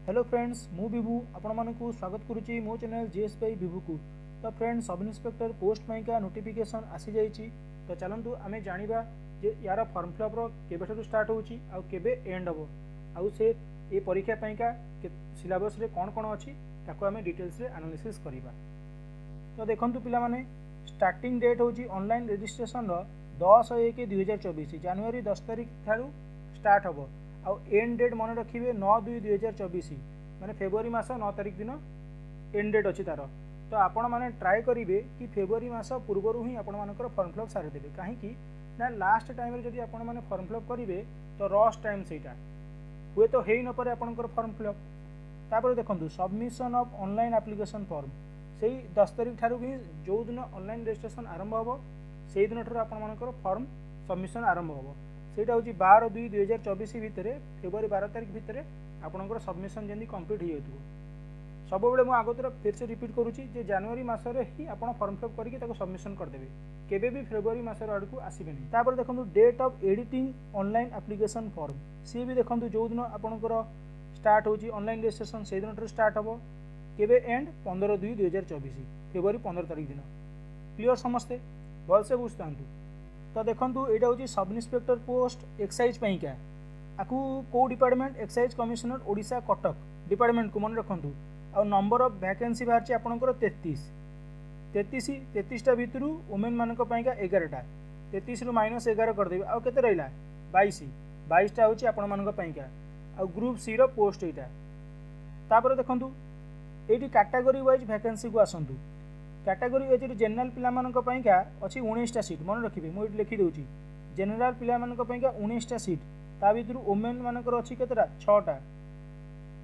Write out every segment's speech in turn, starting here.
Hello friends मु विभू आपण मानकु स्वागत करुच्ची मो चैनल जीएस बाई विभू को। तो फ्रेंड्स सब इन्स्पेक्टर पोस्ट का नोटिफिकेशन आसी जाइए। तो चलतु आम जाना जे यार फॉर्म फिलअप केबेठू स्टार्ट होची आउ केबे एंड हम आउ से ये परीक्षा पाइका सिलेबस रे कौन कौन अच्छी ताको आम डिटेल्स रे एनालिसिस करवा। तो देखंतु पिला माने स्टार्टिंग डेट होची ऑनलाइन रजिस्ट्रेशन 10/1/2024 जनवरी 10 तारिख ठारू स्टार्ट हम आउ एंड डेट मन रखिए 9/2/2024 माने फेब्रुआरी मास 9 तारिख दिन एंड डेट अच्छी तार। तो आपण मैंने ट्राए करेंगे कि फेब्रुआरी मास पूर्वर ही आपण मानकर फॉर्म फिलअप सारीदेवे कहीं ना लास्ट टाइम जब आपण मैंने फॉर्म फिलअप करेंगे तो रश टाइम से हुए तो हो न पारे आपंकर फॉर्म फिलअप। तापर देखो submission of online application form से 10 तारिख ठारू ही जो दिन ऑनलाइन रजिस्ट्रेशन आरंभ हम से दिन ठारू आपण मानकर फॉर्म सबमिशन आरंभ हम सेटा हूँ 12/2/2024 भितर फेब्रुआरी 12 तारिख भितर आपंकर सबमिशन जमी कंप्लीट हो जाए। सब बेले मुझे आगत फिर से रिपीट करुच्ची जे जनवरी मसरे ही आप फॉर्म फिलअप करके सबमिशन करदेवे केबे भी फेब्रुआरी मसर आड़ को आसबे। तापर देखो date of editing online application form सी भी देखो जो दिन आपंकर स्टार्ट होची ऑनलाइन रजिस्ट्रेशन से दिन स्टार्ट हम केबे एंड 15/2/2024 फेब्रुआरी 15 तारिख दिन। क्लियर समस्ते भलसे बुझता। तो देखो यहाँ हूँ sub inspector post excise Paika आपको कौ department excise commissioner Odisha Cuttack department को मन रखु आ नंबर ऑफ वैकेंसी बाहर आपंकर 33टा भितर वुमेन मान 11टा 33 रु -11 करदेवे आउ केते रहिला 22टा हूँ आपण मानका आ ग्रुप सी रो पोस्ट यहाँ। तापर देखो ये कैटेगरी वाइज वैकेंसी को आसतु कैटेगरी वाइज जेनराल पिला अच्छी 19टा सीट मन रखिए मुझे लिखिदे जेनराल पिला 19टा सीट ता भर वुमेन मानकर अच्छी केतटा 6टा।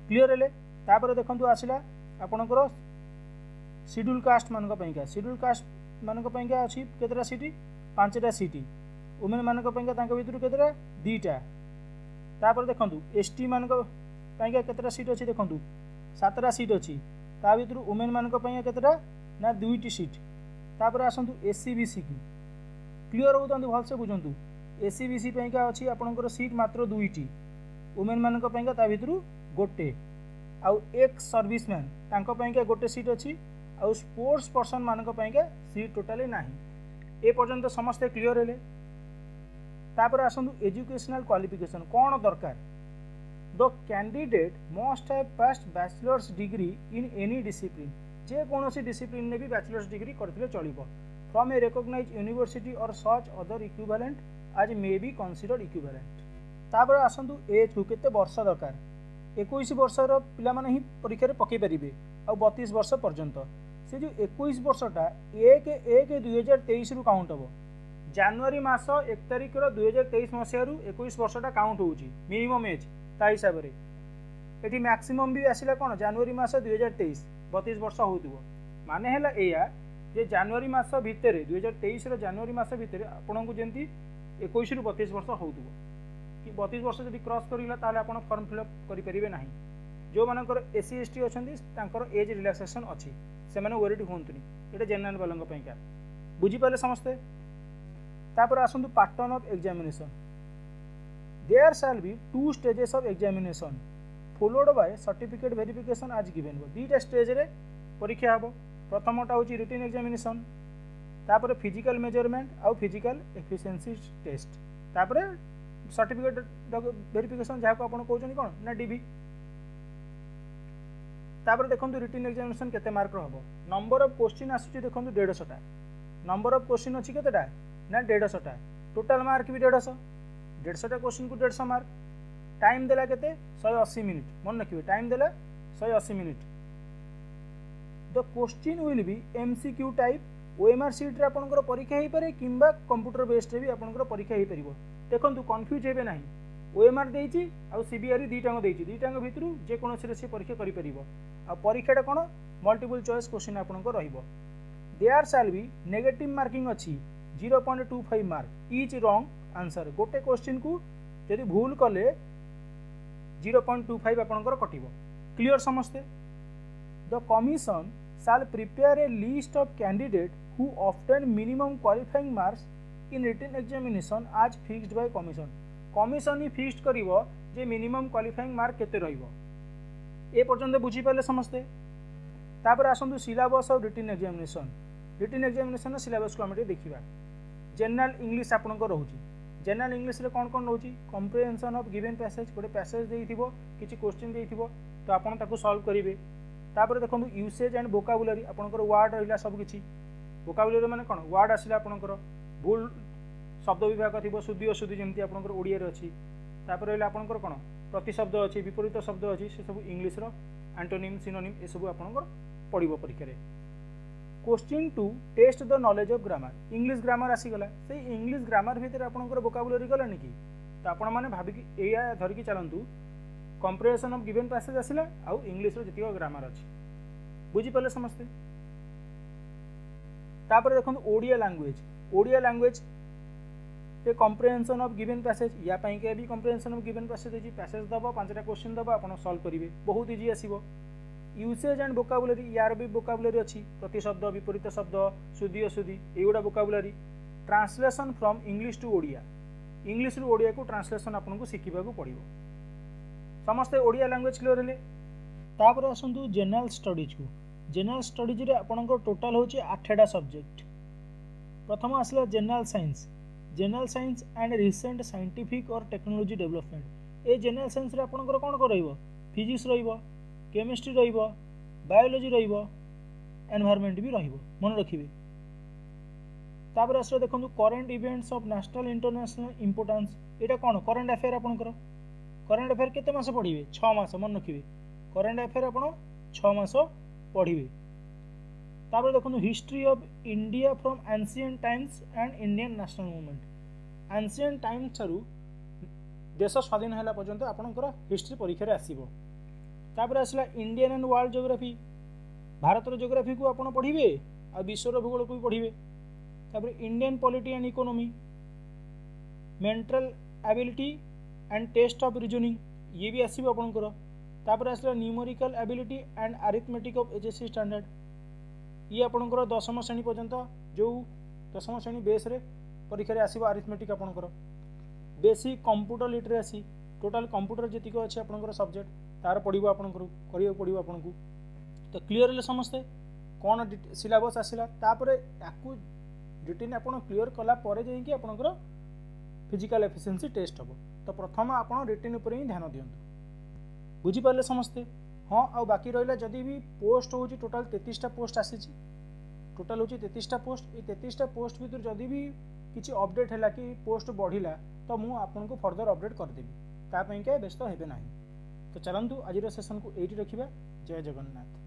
क्लियर हेले तापर देखो आसला आपणकर शेड्यूल कास्ट मानका शेड्यूल कास्ट मानका अच्छी केतटा सीट 5टा सीट वुमेन मानक भर केतटा 2टा। तापर देखो एसटी मानका केतटा सीट अच्छी देखो 7टा सीट अच्छी ता भर वुमेन मानक केतटा ना 2टी सीट। तापर आसतु एससीबीसी की क्लियर होता भलसे बुझंतु एससीबीसी अच्छी आपंकर सीट मात्र 2टी वुमेन मानक भर गोटे आउ एक सर्विसमैन तांको गोटे सीट अच्छी आउ स्पोर्ट्स पर्सन मानक सीट टोटाली ना ए पर्यंत समस्ते क्लियर हेले। तापर आसतु एजुकेशनल क्वालिफिकेशन कौन दरकार the candidate must have passed bachelor's degree in any discipline जे कौन डिसिप्लिन ने भी बैचलर्स डिग्री करते चलो फ्रॉम ए रिकॉग्नाइज्ड यूनिवर्सिटी और सच अदर इक्विवेलेंट आज मे बी कंसीडर्ड इक्विवेलेंट। तापर आसतु एज को केते वर्ष दरकार 21 वर्षर पिला माने ही परीक्षा पकई पारे आ 32 वर्ष पर्यंत से जो 21 वर्षटा 1/1/2023 रु काउंट हम जनवरी मास 1 तारिख 2023 मसीह 21 वर्षटा काउंट होची मिनिमम एज ता हिसाब से ये मैक्सिमम भी आसला कौन जनवरी मास 2023 32 वर्ष हो माने है या जे जनवरी मास भितर 2023 जनवरी मास भितर आपन को जमी 21 रु 32 वर्ष हो कि 32 वर्ष जब क्रॉस करला ताले आपण फॉर्म फिलअप करें ना जो मानकर एससी एसटी अच्छा एज रिलैक्सेशन अच्छी से वरीड हूँ ये जेनराल वालों बुझीपारे समस्ते। तापर आसतु pattern of examination there shall be 2 stages of examination followed by certificate verification as given हो 2टा स्टेज रे परीक्षा हम प्रथमटा हूँ रिटन एग्जामिनेशन तापर फिजिकल मेजरमेंट आउ फिजिकल एफिशिएंसी टेस्ट तापर सर्टिफिकेट वेरिफिकेशन जहाँ को आप कहते कौन ना डीबी। तापर देखो रिटन एग्जामिनेशन केते मार्क हम नंबर ऑफ क्वेश्चन आसुची देखो 150टा नंबर ऑफ क्वेश्चन अच्छी केतेटा ना 150टा टोटाल मार्क भी 150टा क्वेश्चन को 150 मार्क टाइम देला केते 180 मिनिट मन रखिए टाइम देला 180 minute. The question will be MCQ type OMR sheet रे आपनकर परीक्षा हो पारे किंबा कंप्यूटर बेस्ड रे भी आपनकर परीक्षा हो पारिबो। देखंतु कंफ्यूज हेबे नाही ओएमआर देइची आ सीबीआर दीटांग देइची दीटांग भितरु जे कोनोसी रे से परीक्षा करि परिबो आ परीक्षाटा कोन मल्टीपल चॉइस क्वेश्चन आपनकर रहिबो। There shall be negative marking अछि 0.25 मार्क ईच रॉन्ग आंसर गोटे क्वेश्चन को यदि भूल कले 0.25 आपनकर कटिबो। क्लियर समस्ते। The commission shall prepare a list of candidates who obtain minimum qualifying marks in written examination as fixed by commission। Commission ही फिक्स करिवो जे मिनिमम क्वालिफाइंग मार्क केते रहिबो ए पर्यंत बुझी पारे समस्ते। तापर आसतु syllabus of written examination. Written examination syllabus को आम देखा। जनरल इंग्लिश आपंकर रोचे। जनरल इंग्लिश रे कौन कौन रोचे? कम्प्रिहेंशन ऑफ गिवन पैसेज, गोटे पैसेज देइथिबो किछि क्वेश्चन देइथिबो तो आपण ताको सॉल्व करिवे। तापर देखंतु यूसेज एंड वोकाबुलरी आपनकर वर्ड रहिला सब किछि। वोकाबुलरी माने कोन? वर्ड आसिला आपनकर भूल शब्द विभाग थिबो, शुद्धि अशुद्धि जेमति आपनकर ओडिया रे अछि। तापर रहिला आपनकर कोन? प्रतिशब्द अछि, विपरीत शब्द अछि, से सब इंग्लिश रो एंटोनिम सिनोनिम ए सब आपनकर पड़िबो परीक्षा रे। Question 2 test the knowledge of grammar. English grammar आसीगला, से इंग्लिश ग्रामर भितर आपनकर वोकाबुलरी गलानी कि तो आपण माने भाबी कि एया धरि कि चलंतु कंप्रिहेंशन ऑफ गिवन पैसेज आसिला आउ इंग्लिश रो जतिको ग्रामर अछि। बुझी पाले समस्ते। तापर देखो Odia language. Odia language A comprehension of given passage या पई के भी कंप्रिहेंशन ऑफ गिवन पैसेज अछि। पैसेज दबो, पांचटा क्वेश्चन दबो, आपण सॉल्व करिवे, बहुत इजी आसीबो। यूसेज एंड वोकाबुलरी, यार भी वोकाबुलरी अछि। प्रतिशब्द, विपरीत शब्द, शुद्धि अशुद्धि एगुडा vocabulary. Translation from English to Odia, English रु ओडिया को ट्रांसलेशन आपनको शिखिबा को पड़िबो। समस्ते ओडिया लैंग्वेज क्लियर हेले। तापर आसंतु जनरल स्टडीज को। जनरल स्टडीज रे आपनको टोटल होची 8टा सब्जेक्ट। प्रथम आसला general science. General science and recent scientific और technology development. A general science रे आपनको कोन को रहइबो? फिजिक्स रहइबो, केमिस्ट्री रहिबो, बायोलॉजी रहिबो, एनवायरनमेंट भी रहिबो, मन रखिबे। तापर आसला देखंतु current events of national international importance. Etah cone? Current affair आपनकर। करंट अफेयर केते मास पढिबे? 6 मास, मन रखिबे। करंट अफेयर आपण 6 मास पढिबे। तापर देखंतु history of India from ancient times and Indian national movement. Ancient times रु देश स्वाधीन होला पर्यंत आपनकर हिस्ट्री परीक्षा रे आसीबो। तापर आसला Indian and world geography. Bharat रो ज्योग्राफी को आपण पढिबे आ विश्व रो भूगोल को भी पढिबे। तापर Indian polity and economy, mental ability and test of reasoning ये भी आसीबो आपनकर। तापर आसला numerical ability and arithmetic of HSC standard, ये आपनकर 10वीं श्रेणी पर्यंत जो 10वीं श्रेणी बेस रे परीक्षा रे आसीबो अरिथमेटिक आपनकर। Basic computer literacy, total computer जतिको अछि आपनकर सब्जेक्ट तार पढिबो आपनकर, करियो पढिबो आपनकु। तो क्लियर ले समस्ते कोन सिलेबस आसिला। तापर याकू रिटन आपण क्लियर कला परे जे कि आपनकर फिजिकल एफिशिएंसी टेस्ट हबो। तो प्रथम आपण रिटन ऊपर ही ध्यान दियंतु। बुझी पाले समस्ते। हाँ, आ बाकी रहिला जदि भी पोस्ट होची टोटल 33टा पोस्ट आसीची। टोटल होची 33टा पोस्ट। ए 33टा पोस्ट भितर जदि भी किछि अपडेट हैला कि पोस्ट बढ़िला तो मु आपनको फर्दर अपडेट कर देबी। ता पई के व्यस्त हेबे नाही। तो चलंतु आज सेशन को एठी रखिबा। जय जगन्नाथ।